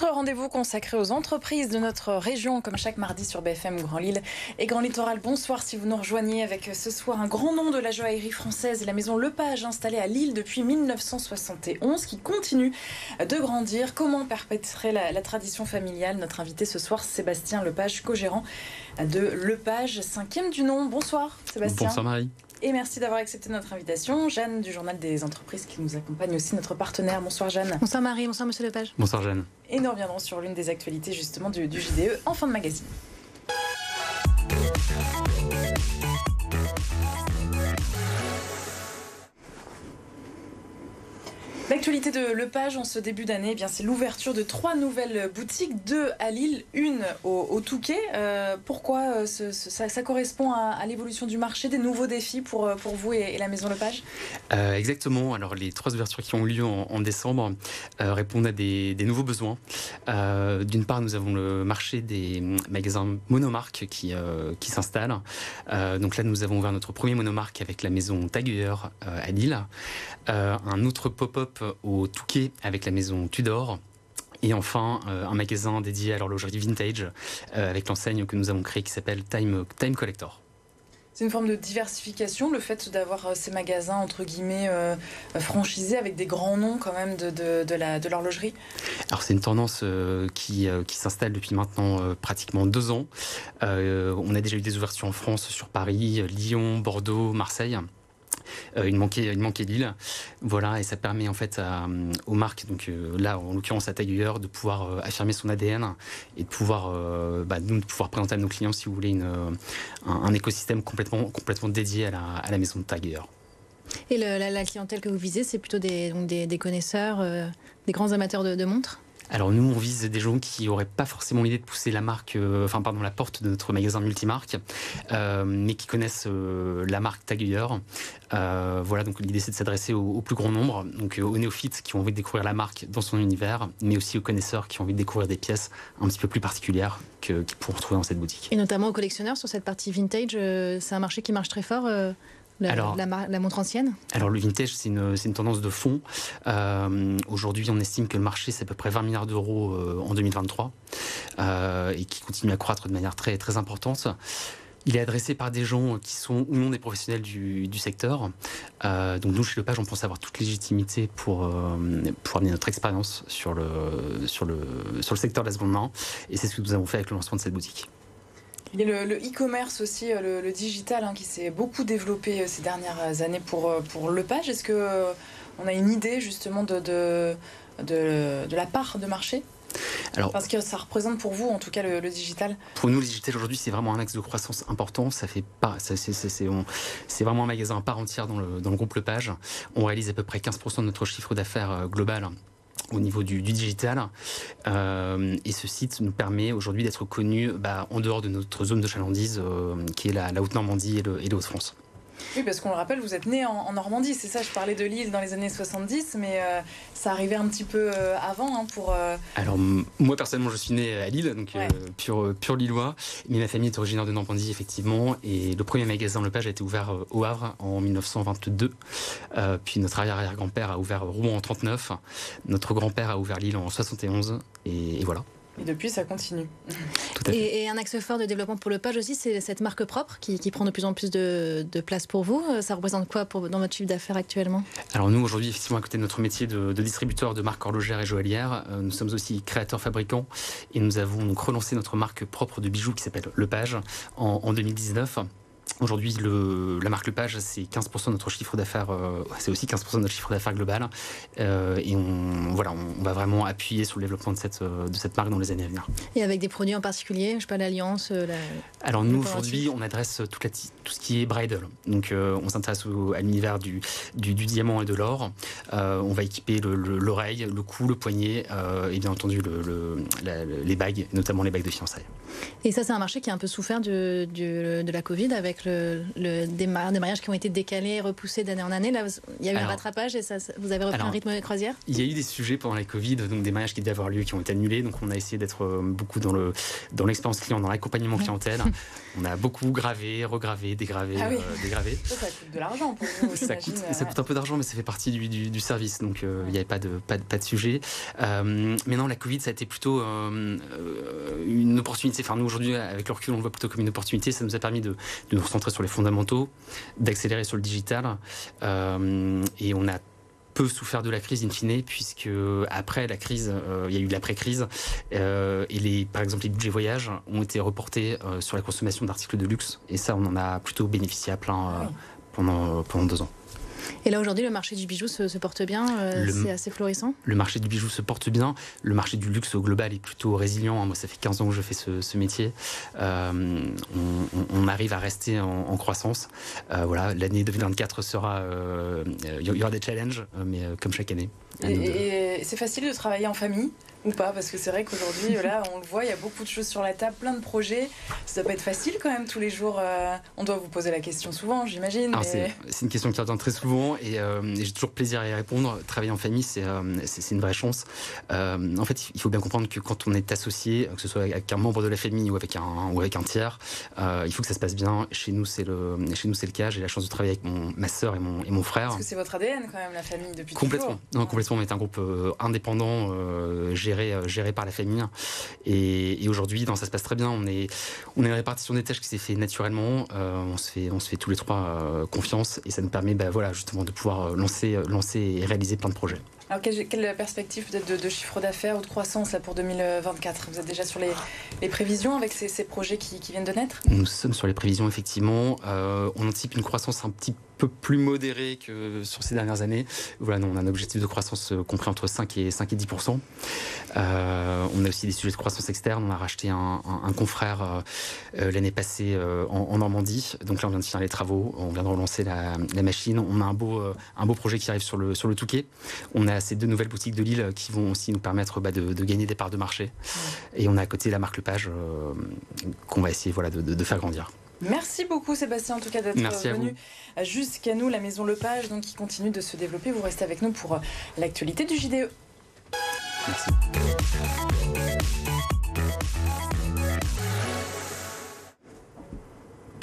Notre rendez-vous consacré aux entreprises de notre région, comme chaque mardi sur BFM Grand Lille et Grand Littoral. Bonsoir si vous nous rejoignez avec ce soir un grand nom de la joaillerie française, la maison Lepage, installée à Lille depuis 1971, qui continue de grandir. Comment perpétrer la tradition familiale? Notre invité ce soir, Sébastien Lepage, co-gérant de Lepage, 5e du nom. Bonsoir Sébastien. Bonsoir Marie. Et merci d'avoir accepté notre invitation. Jeanne du Journal des Entreprises qui nous accompagne aussi, notre partenaire. Bonsoir Jeanne. Bonsoir Marie, bonsoir Monsieur Lepage. Bonsoir Jeanne. Et nous reviendrons sur l'une des actualités justement du JDE en fin de magazine. L'actualité de Lepage en ce début d'année, eh bien, c'est l'ouverture de 3 nouvelles boutiques, 2 à Lille, une au Touquet. Pourquoi ça correspond à l'évolution du marché, des nouveaux défis pour vous et la maison Lepage? Exactement. Alors les 3 ouvertures qui ont lieu en décembre répondent à des nouveaux besoins. D'une part, nous avons le marché des magasins monomarques qui s'installe. Donc là, nous avons ouvert notre premier monomarque avec la maison Tag Heuer à Lille. Un autre pop-up au Touquet avec la maison Tudor. Et enfin, un magasin dédié à l'horlogerie vintage avec l'enseigne que nous avons créée qui s'appelle Time Collector. C'est une forme de diversification, le fait d'avoir ces magasins, entre guillemets, franchisés avec des grands noms quand même de l'horlogerie? Alors c'est une tendance qui s'installe depuis maintenant pratiquement 2 ans. On a déjà eu des ouvertures en France sur Paris, Lyon, Bordeaux, Marseille. Il manquait Lille, voilà, et ça permet en fait aux marques, donc là en l'occurrence à Tag Heuer, de pouvoir affirmer son ADN et de pouvoir présenter à nos clients, si vous voulez, un écosystème complètement dédié à la maison de Tag Heuer. Et la clientèle que vous visez, c'est plutôt des connaisseurs, des grands amateurs de montres? Alors nous, on vise des gens qui n'auraient pas forcément l'idée de pousser la porte de notre magasin multimarque, mais qui connaissent la marque Tag Heuer. Voilà, donc l'idée c'est de s'adresser au plus grand nombre, donc aux néophytes qui ont envie de découvrir la marque dans son univers, mais aussi aux connaisseurs qui ont envie de découvrir des pièces un petit peu plus particulières qu'ils pourront retrouver dans cette boutique. Et notamment aux collectionneurs sur cette partie vintage, c'est un marché qui marche très fort. La montre ancienne? Alors le vintage, c'est une tendance de fond. Aujourd'hui, on estime que le marché, c'est à peu près 20 milliards d'euros en 2023 et qui continue à croître de manière très, très importante. Il est adressé par des gens qui sont ou non des professionnels du secteur. Donc nous, chez Lepage, on pense avoir toute légitimité pour amener notre expérience sur le secteur de la seconde main. Et c'est ce que nous avons fait avec le lancement de cette boutique. Il y a le e-commerce aussi, le digital, qui s'est beaucoup développé ces dernières années pour Lepage. Est-ce qu'on a une idée justement de la part de marché? Alors, parce que ça représente pour vous, en tout cas, le digital. Pour nous, le digital aujourd'hui, c'est vraiment un axe de croissance important. C'est vraiment un magasin à part entière dans le groupe Lepage. On réalise à peu près 15% de notre chiffre d'affaires global au niveau du digital, et ce site nous permet aujourd'hui d'être connu en dehors de notre zone de chalandise qui est la Haute-Normandie et les Hauts-de-France. Oui, parce qu'on le rappelle, vous êtes né en Normandie, c'est ça, je parlais de Lille dans les années 70, mais ça arrivait un petit peu avant pour... Alors, moi personnellement, je suis né à Lille, donc ouais. pur Lillois, mais ma famille est originaire de Normandie, effectivement, et le premier magasin Lepage a été ouvert au Havre en 1922, puis notre arrière-arrière-grand-père a ouvert Rouen en 39, notre grand-père a ouvert Lille en 71, et voilà. Et depuis, ça continue. Tout à fait. Et un axe fort de développement pour Lepage aussi, c'est cette marque propre qui prend de plus en plus de place pour vous. Ça représente quoi dans votre chiffre d'affaires actuellement? Alors nous, aujourd'hui, effectivement, à côté de notre métier de distributeur de marques horlogères et joaillières, nous sommes aussi créateurs-fabricants et nous avons donc relancé notre marque propre de bijoux qui s'appelle Lepage en 2019. Aujourd'hui, la marque Lepage, c'est 15% de notre chiffre d'affaires, c'est aussi 15% de notre chiffre d'affaires global. Et on va vraiment appuyer sur le développement de cette marque dans les années à venir. Et avec des produits en particulier, je sais pas, l'Alliance Alors nous, aujourd'hui, on adresse tout ce qui est bridal. Donc on s'intéresse à l'univers du diamant et de l'or. On va équiper l'oreille, le cou, le poignet et bien entendu les bagues, notamment les bagues de fiançailles. Et ça, c'est un marché qui a un peu souffert de la Covid avec des mariages qui ont été décalés, repoussés d'année en année. Là, il y a eu un rattrapage et vous avez repris un rythme de croisière. Il y a eu des sujets pendant la Covid, donc des mariages qui devaient avoir lieu qui ont été annulés. Donc on a essayé d'être beaucoup dans l'expérience client, dans l'accompagnement clientèle. On a beaucoup gravé, regravé, dégravé, dégravé. Ça coûte de l'argent pour vous. Ça coûte un peu d'argent, mais ça fait partie du service. Donc il n'y avait pas de sujet. Mais non, la Covid, ça a été plutôt une opportunité. Enfin, nous aujourd'hui, avec le recul, on le voit plutôt comme une opportunité. Ça nous a permis de nous recentrer sur les fondamentaux, d'accélérer sur le digital. Et on a peu souffert de la crise in fine, puisque après la crise, il y a eu de l'après-crise, et par exemple les budgets voyages ont été reportés sur la consommation d'articles de luxe, et ça on en a plutôt bénéficié à plein pendant 2 ans. Et là aujourd'hui le marché du bijou se porte bien, c'est assez florissant. Le marché du bijou se porte bien, le marché du luxe au global est plutôt résilient. Moi ça fait 15 ans que je fais ce métier, on arrive à rester en croissance. Voilà, l'année 2024 sera, il y aura des challenges, mais comme chaque année. Et c'est facile de travailler en famille ou pas? Parce que c'est vrai qu'aujourd'hui, là, on le voit, il y a beaucoup de choses sur la table, plein de projets. Ça doit pas être facile quand même tous les jours. On doit vous poser la question souvent, j'imagine. Mais... C'est une question qui revient très souvent et j'ai toujours plaisir à y répondre. Travailler en famille, c'est une vraie chance. En fait, il faut bien comprendre que quand on est associé, que ce soit avec un membre de la famille ou avec un tiers, il faut que ça se passe bien. Chez nous, c'est le cas. J'ai la chance de travailler avec ma sœur et mon frère. Parce que c'est votre ADN quand même, la famille, depuis complètement. toujours. Non, complètement. On est un groupe indépendant, géré par la famille. Et aujourd'hui, ça se passe très bien. On est une répartition des tâches qui s'est fait naturellement. On se fait tous les trois confiance et ça nous permet justement de pouvoir lancer et réaliser plein de projets. Alors quelle perspective peut-être de chiffre d'affaires ou de croissance là, pour 2024? Vous êtes déjà sur les prévisions avec ces projets qui viennent de naître? Nous sommes sur les prévisions effectivement. On anticipe une croissance un petit peu plus modérée que sur ces dernières années. Voilà, on a un objectif de croissance compris entre 5 et 10%. On a aussi des sujets de croissance externe. On a racheté un confrère l'année passée en Normandie. Donc là, on vient de finir les travaux. On vient de relancer la machine. On a un beau projet qui arrive sur le Touquet. On a ces 2 nouvelles boutiques de Lille qui vont aussi nous permettre de gagner des parts de marché. Et on a à côté la marque Lepage qu'on va essayer de faire grandir. Merci beaucoup Sébastien en tout cas d'être venu jusqu'à nous, la maison Lepage donc, qui continue de se développer. Vous restez avec nous pour l'actualité du JDE. Merci.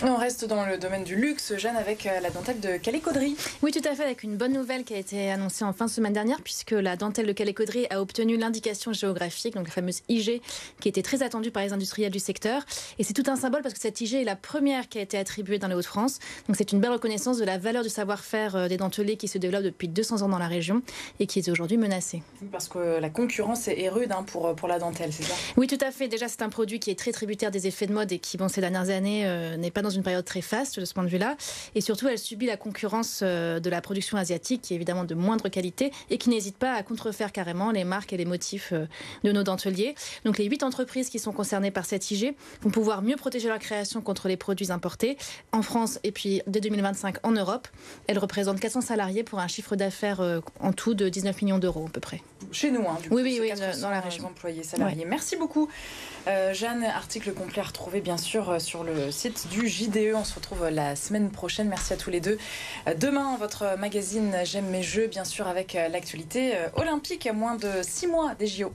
On reste dans le domaine du luxe, Jeanne, avec la dentelle de Calais-Caudry. Oui, tout à fait, avec une bonne nouvelle qui a été annoncée en fin de semaine dernière, puisque la dentelle de Calais-Caudry a obtenu l'indication géographique, donc la fameuse IG, qui était très attendue par les industriels du secteur. Et c'est tout un symbole parce que cette IG est la première qui a été attribuée dans les Hauts-de-France. Donc c'est une belle reconnaissance de la valeur du savoir-faire des denteliers qui se développe depuis 200 ans dans la région et qui est aujourd'hui menacée. Parce que la concurrence est rude pour la dentelle, c'est ça? Oui, tout à fait. Déjà, c'est un produit qui est très tributaire des effets de mode et qui, ces dernières années, n'est pas dans une période très faste de ce point de vue-là. Et surtout, elle subit la concurrence de la production asiatique, qui est évidemment de moindre qualité et qui n'hésite pas à contrefaire carrément les marques et les motifs de nos denteliers. Donc les 8 entreprises qui sont concernées par cette IG vont pouvoir mieux protéger leur création contre les produits importés en France et puis dès 2025 en Europe. Elle représente 400 salariés pour un chiffre d'affaires en tout de 19 millions d'euros à peu près. Chez nous, du coup, oui, dans la région. Employés, salariés. Ouais. Merci beaucoup. Jeanne, article complet à retrouver bien sûr sur le site du JDE. On se retrouve la semaine prochaine. Merci à tous les deux. Demain, votre magazine J'aime mes jeux, bien sûr, avec l'actualité olympique à moins de 6 mois des JO.